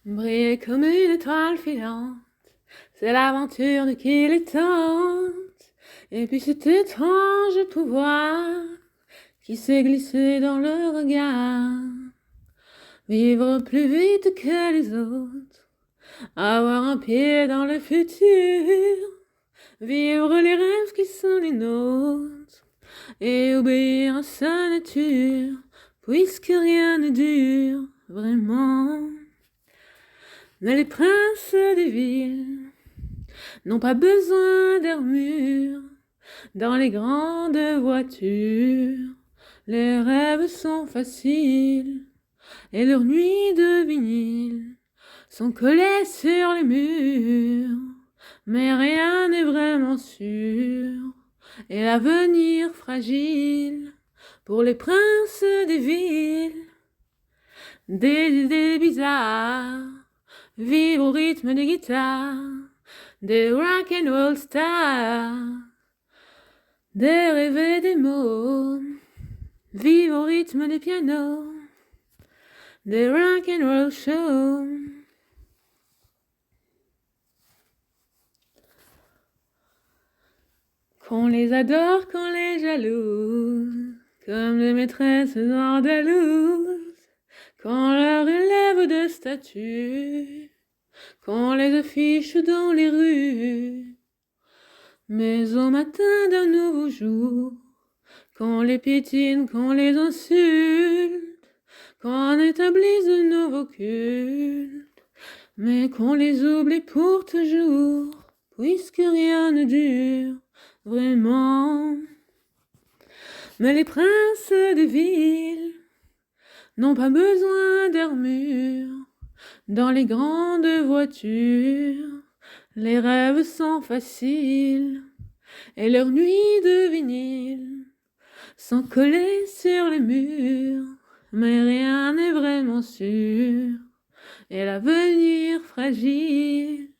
Briller comme une étoile filante, c'est l'aventure de qui les tente. Et puis cet étrange pouvoir qui s'est glissé dans le regard. Vivre plus vite que les autres, avoir un pied dans le futur, vivre les rêves qui sont les nôtres et obéir à sa nature, puisque rien ne dure vraiment. Mais les princes des villes n'ont pas besoin d'armure dans les grandes voitures. Les rêves sont faciles et leurs nuits de vinyle sont collées sur les murs. Mais rien n'est vraiment sûr et l'avenir fragile pour les princes des villes. Des idées bizarres vivent au rythme des guitares, des rock and roll stars, des rêves et des mots vivent au rythme des pianos, des rock and roll shows. Qu'on les adore, qu'on les jalouse, comme des maîtresses andalous, qu'on leur élève de statues, qu'on les affiche dans les rues. Mais au matin d'un nouveau jour, qu'on les piétine, qu'on les insulte, qu'on établisse de nouveaux cultes, mais qu'on les oublie pour toujours, puisque rien ne dure vraiment. Mais les princes des villes n'ont pas besoin d'armure dans les grandes voitures. Les rêves sont faciles et leurs nuits de vinyle sont collées sur les murs. Mais rien n'est vraiment sûr et l'avenir fragile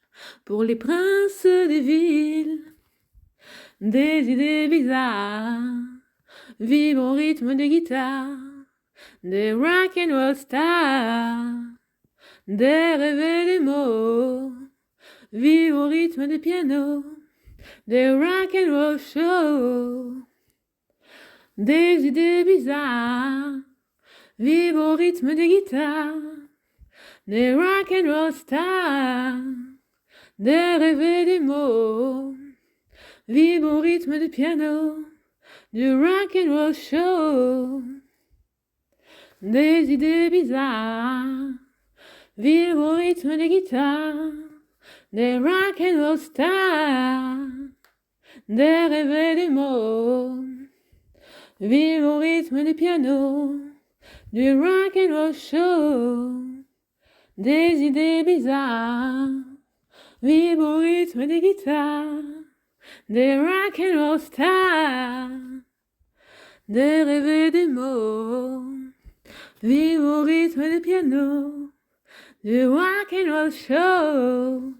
pour les princes des villes. Des idées bizarres vivent au rythme des guitares, des rock and roll stars, des rêves et des mots vivent au rythme des pianos, des rock and roll shows. Des idées bizarres vivent au rythme des guitares, des rock and roll stars, des rêves et des mots vivent au rythme des pianos, du rock and roll show. Des idées bizarres vivent au rythme des guitares, des rock and roll stars, des rêves et des mots vivent au rythme des pianos, du rock and roll show. Des idées bizarres vivent au rythme des guitares, des rock and roll stars, des rêves et des mots vivent au rythme des pianos, du rock and roll show.